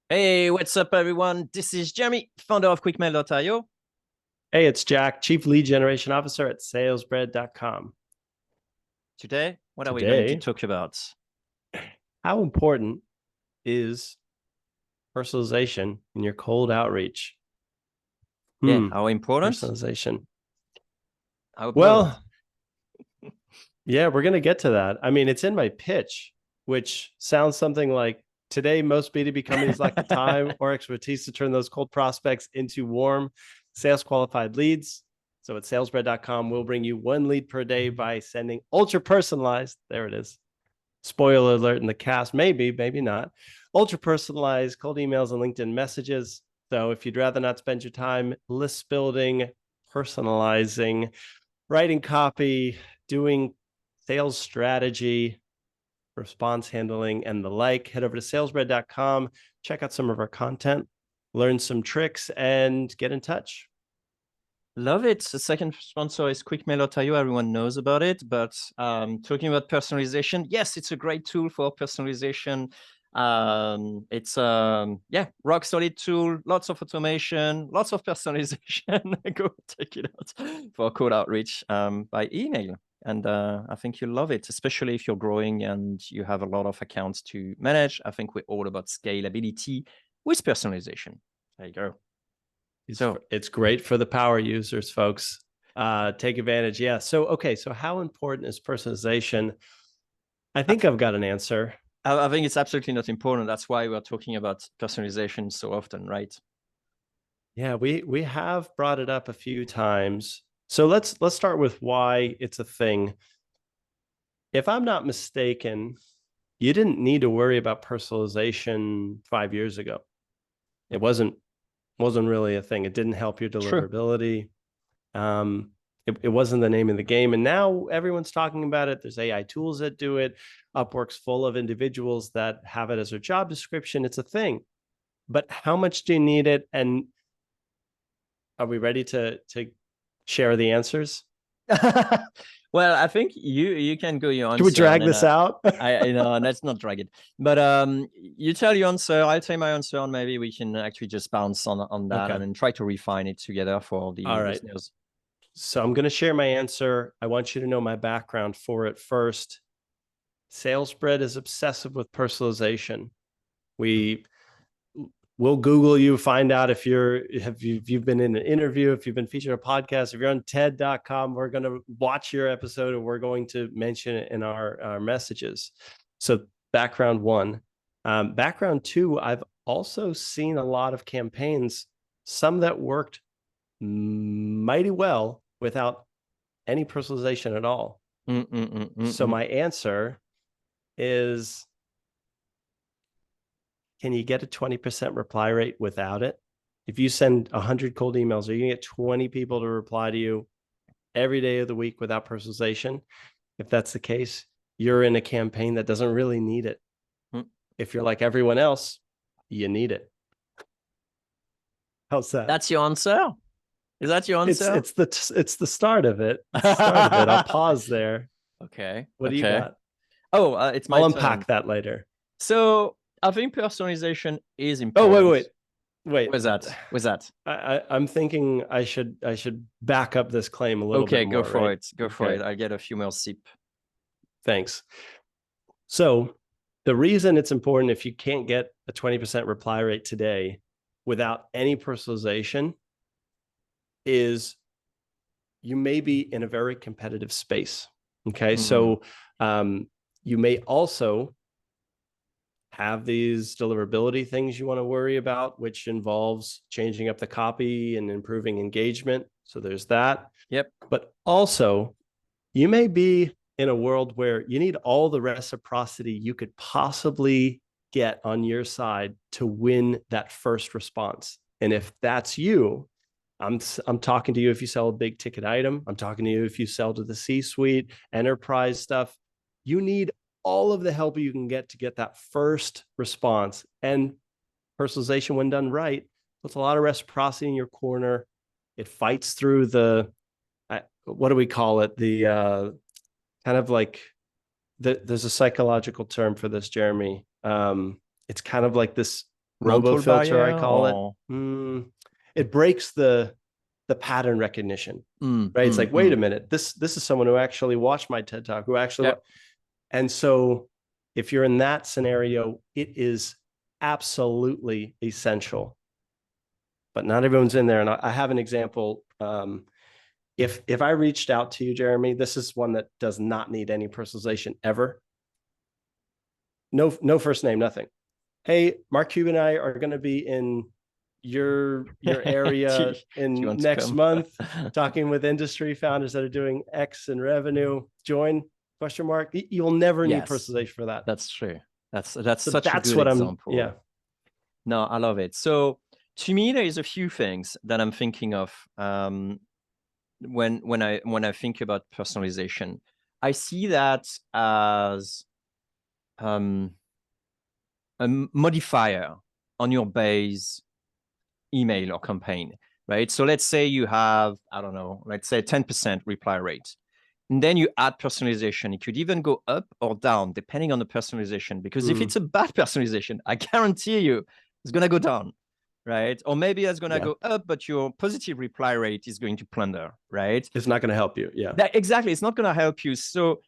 Hey, what's up, everyone? This is Jeremy, founder of QuickMail.io. Hey, it's Jack, Chief Lead Generation Officer at salesbread.com. Today, what are we going to Today, talk about? how important is personalization in your cold outreach? Yeah, how important? Personalization. How broad? Well, yeah, we're going to get to that. I mean, it's in my pitch, which sounds something like today, most B2B companies lack the time or expertise to turn those cold prospects into warm, sales qualified leads. So at salesbread.com, we'll bring you one lead per day by sending ultra personalized, there it is, spoiler alert in the cast, maybe, maybe not, ultra personalized cold emails and LinkedIn messages. So if you'd rather not spend your time list building, personalizing, writing copy, doing sales strategy, response handling, and the like, head over to salesbread.com, check out some of our content, learn some tricks, and get in touch. Love it. The second sponsor is QuickMail.io. Everyone knows about it, but talking about personalization, yes, it's a great tool for personalization. It's yeah, rock solid tool, lots of automation, lots of personalization. Go check it out for cold outreach by email. And I think you'll love it, especially if you're growing and you have a lot of accounts to manage. I think we're all about scalability with personalization. There you go. So It's great for the power users, folks. Take advantage. Yeah. So, okay. So, how important is personalization? I think I've got an answer. I think it's absolutely not important. That's why we're talking about personalization so often, right? Yeah, we have brought it up a few times. So let's start with why it's a thing. If I'm not mistaken, you didn't need to worry about personalization 5 years ago. It wasn't really a thing. It didn't help your True. deliverability. It wasn't the name of the game. And now everyone's talking about it. There's AI tools that do it. Upwork's full of individuals that have it as their job description. It's a thing. But how much do you need it? And are we ready to share the answers? Well, I think you can go your Should we answer, and drag then this out? I know let's not drag it. But you tell your answer, I'll tell my answer, and maybe we can actually just bounce on that Okay. and then try to refine it together for the All right. listeners. So I'm going to share my answer. I want you to know my background for it first. SalesBread is obsessive with personalization. We will Google you, find out if you've been in an interview, if you've been featured on a podcast, if you're on TED.com, we're going to watch your episode and we're going to mention it in our messages. So background one. Background two, I've also seen a lot of campaigns, some that worked mighty well without any personalization at all. So my answer is, can you get a 20% reply rate without it? If you send 100 cold emails, are you going to get 20 people to reply to you every day of the week without personalization? If that's the case, you're in a campaign that doesn't really need it. If you're like everyone else, you need it. How's that? That's your answer. Is that your It's answer? it's the it's the start of it. It's the start of it. I'll pause there. Okay. What do you Okay. got? Oh, it's my I'll turn. unpack that later. So I think personalization is Oh, wait, important. wait, wait. Where's that? Where's that? I'm thinking I should back up this claim a little bit Okay, go more, for right? it. Go for Okay, it. I'll get a few more sip. thanks. So the reason it's important, if you can't get a 20% reply rate today without any personalization, is you may be in a very competitive space. Okay, Mm, so you may also have these deliverability things you want to worry about, which involves changing up the copy and improving engagement. So there's that. yep. But also, you may be in a world where you need all the reciprocity you could possibly get on your side to win that first response. And if that's you, I'm talking to you if you sell a big ticket item. I'm talking to you if you sell to the C-suite, enterprise stuff. You need all of the help you can get to get that first response. And personalization, when done right, puts a lot of reciprocity in your corner. It fights through the, what do we call it? The kind of like there's a psychological term for this, Jeremy. It's kind of like this mental Robo-filter, I barrier call it. or It breaks the pattern recognition, right? It's like, wait a minute, this is someone who actually watched my TED Talk, who actually, and so if you're in that scenario, it is absolutely essential. But not everyone's in there. And I have an example. If I reached out to you, Jeremy, this is one that does not need any personalization ever. No first name, nothing. Hey, Mark Cuban and I are going to be in your area in next month, talking with industry founders that are doing X in revenue. Join ? You'll never need personalization for that. That's true. That's such a good example. Yeah. No, I love it. So to me, there is a few things that I'm thinking of when I think about personalization. I see that as a modifier on your base email or campaign, right? So let's say you have, I don't know, let's say 10% reply rate. And then you add personalization. It could even go up or down depending on the personalization. Because if it's a bad personalization, I guarantee you it's going to go down, right? Or maybe it's going to go up, but your positive reply rate is going to plunder, right? It's not going to help you. Yeah. Exactly. It's not going to help you. So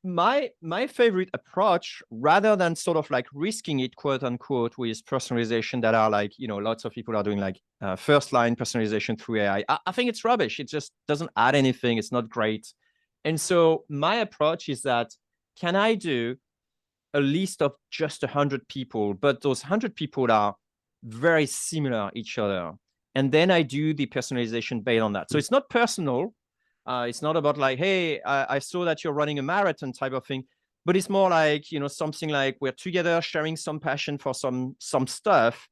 my favorite approach, rather than sort of like risking it, quote unquote, with personalization that are like, lots of people are doing like first line personalization through AI. I think it's rubbish. It just doesn't add anything. It's not great. And so my approach is that, can I do a list of just 100 people, but those 100 people are very similar each other. And then I do the personalization based on that. So it's not personal. It's not about like, hey, I saw that you're running a marathon type of thing, but it's more like, something like we're together sharing some passion for some stuff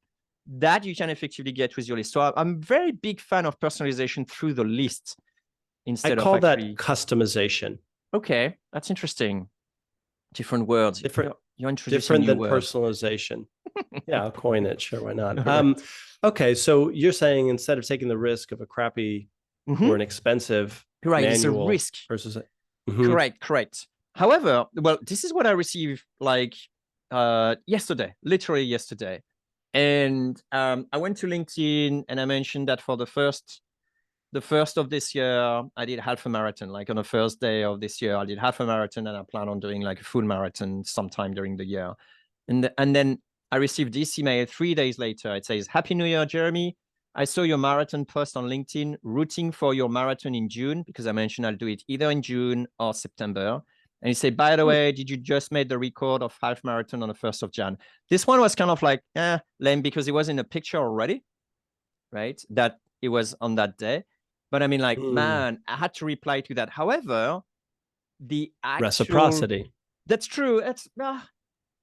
that you can effectively get with your list. So I'm a very big fan of personalization through the list instead I call of actually... that customization. Okay, that's interesting. Different words. You're introducing different than word. Personalization. Yeah, I'll coin it. Sure, why not? Okay, so you're saying instead of taking the risk of a crappy or an expensive manual, it's a risk. Versus Correct. However, well, this is what I received like yesterday, literally yesterday. And I went to LinkedIn and I mentioned that for the first of this year, I did half a marathon. Like on the first day of this year, I did half a marathon, and I plan on doing like a full marathon sometime during the year. And then I received this email 3 days later. It says, "Happy New Year, Jeremy. I saw your marathon post on LinkedIn, rooting for your marathon in June," because I mentioned I'll do it either in June or September. And he said, "By the way, did you just make the record of half marathon on the 1st of Jan?" This one was kind of like, lame, because it was in a picture already, right? That it was on that day. But I mean, like, man, I had to reply to that. However, the actual... Reciprocity. That's true.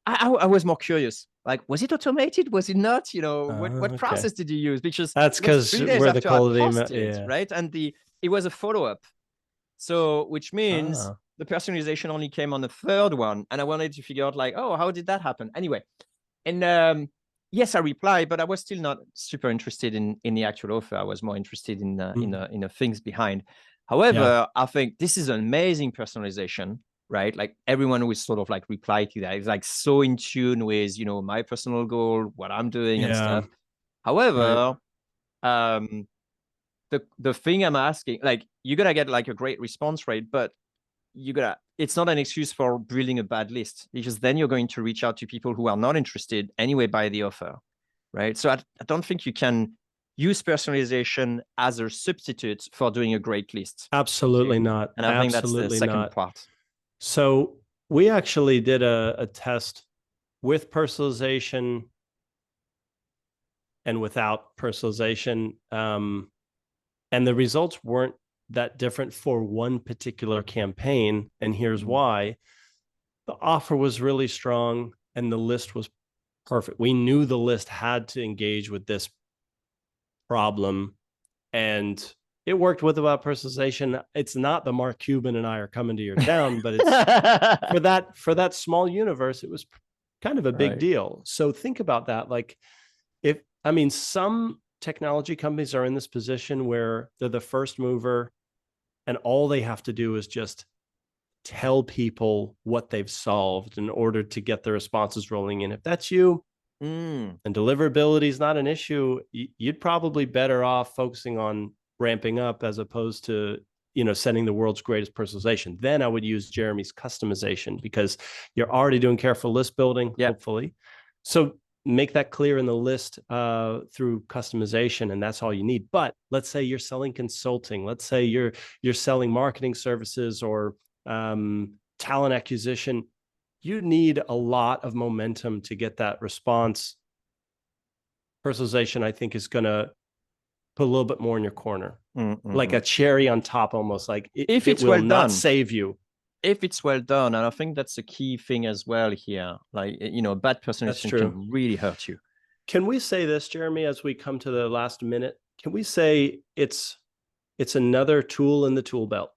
I was more curious. Like, was it automated? Was it not? What process did you use? Because that's because 3 days we're after the cold I posted, right? And it was a follow-up. So, which means the personalization only came on the third one. And I wanted to figure out like, oh, how did that happen? Anyway. And yes, I replied, but I was still not super interested in the actual offer. I was more interested in the things behind. However, I think this is an amazing personalization, right? Like everyone who is sort of like reply to that is like so in tune with, my personal goal, what I'm doing and stuff. However, the thing I'm asking, like, you're gonna get like a great response rate, but it's not an excuse for building a bad list, because then you're going to reach out to people who are not interested anyway by the offer, right? So I don't think you can use personalization as a substitute for doing a great list. Absolutely not. And I think that's the second part. So we actually did a test with personalization and without personalization. And the results weren't that different for one particular campaign. And here's why. The offer was really strong and the list was perfect. We knew the list had to engage with this problem, and it worked with about personalization. It's not the Mark Cuban and I are coming to your town, but it's for that small universe, it was kind of a big deal. So think about that. Like, some technology companies are in this position where they're the first mover and all they have to do is just tell people what they've solved in order to get the responses rolling in. If that's you, Mm, and deliverability is not an issue, you'd probably better off focusing on ramping up as opposed to sending the world's greatest personalization. Then I would use Jeremy's customization because you're already doing careful list building, yeah. hopefully. So make that clear in the list through customization, and that's all you need. But let's say you're selling consulting. Let's say you're selling marketing services or talent acquisition. You need a lot of momentum to get that response. Personalization, I think, is going to put a little bit more in your corner, like a cherry on top, almost like If it it's will well not done, save you. if it's well done, and I think that's a key thing as well here. Like, bad That's personalization true. can really hurt you. Can we say this, Jeremy, as we come to the last minute? Can we say it's another tool in the tool belt?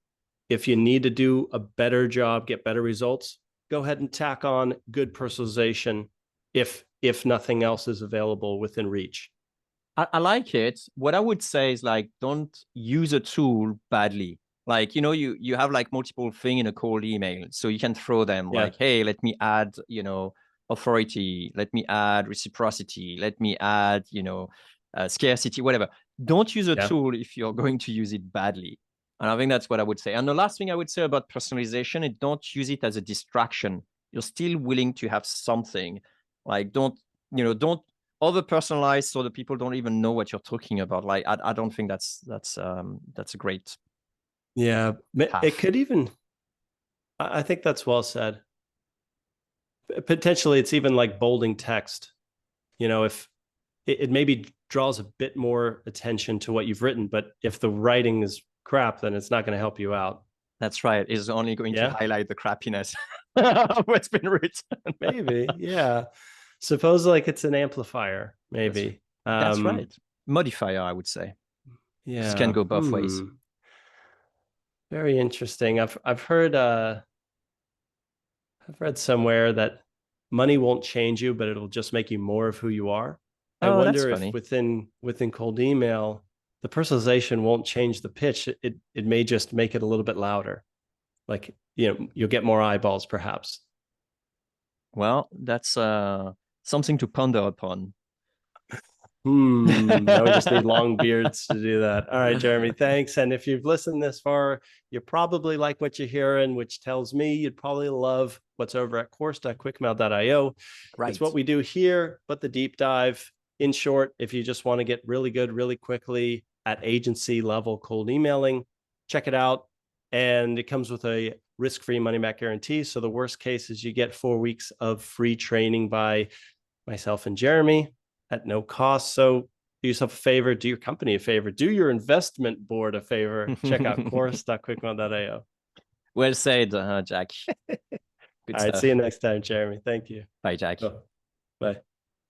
If you need to do a better job, get better results, go ahead and tack on good personalization if nothing else is available within reach. I like it. What I would say is like, don't use a tool badly. Like, you have like multiple thing in a cold email, so you can throw them Yeah. like, hey, let me add, authority, let me add reciprocity, let me add, scarcity, whatever. Don't use a Yeah. tool if you're going to use it badly. And I think that's what I would say. And the last thing I would say about personalization is don't use it as a distraction. You're still willing to have something. Like, don't over personalized so the people don't even know what you're talking about. Like, I don't think that's a great Yeah. It path. could even, I think that's well said. Potentially, it's even like bolding text. If it maybe draws a bit more attention to what you've written, but if the writing is crap, then it's not going to help you out. That's right. It's only going to Yeah. highlight the crappiness of what's been written. Maybe. Yeah. Suppose like it's an amplifier, that's maybe. that's right. Modifier, I would say, because it can Yeah. go both ways. Very interesting. I've read somewhere that money won't change you, but it'll just make you more of who you are. I Oh, that's wonder if funny. within cold email, the personalization won't change the pitch. It may just make it a little bit louder. Like, you'll get more eyeballs perhaps. Well, that's something to ponder upon. Now we just need long beards to do that. All right, Jeremy, thanks. And if you've listened this far, you probably like what you're hearing, which tells me you'd probably love what's over at course.quickmail.io. It's what Right. we do here, but the deep dive. In short, if you just want to get really good really quickly at agency level cold emailing, check it out. And it comes with a risk-free money back guarantee. So the worst case is you get 4 weeks of free training by myself and Jeremy at no cost. So do yourself a favor, do your company a favor, do your investment board a favor. Check out course.quickmail.io. Well said, Jack. Good All right. See you stuff. next time, Jeremy. Thank you. Bye, Jack. Oh, bye.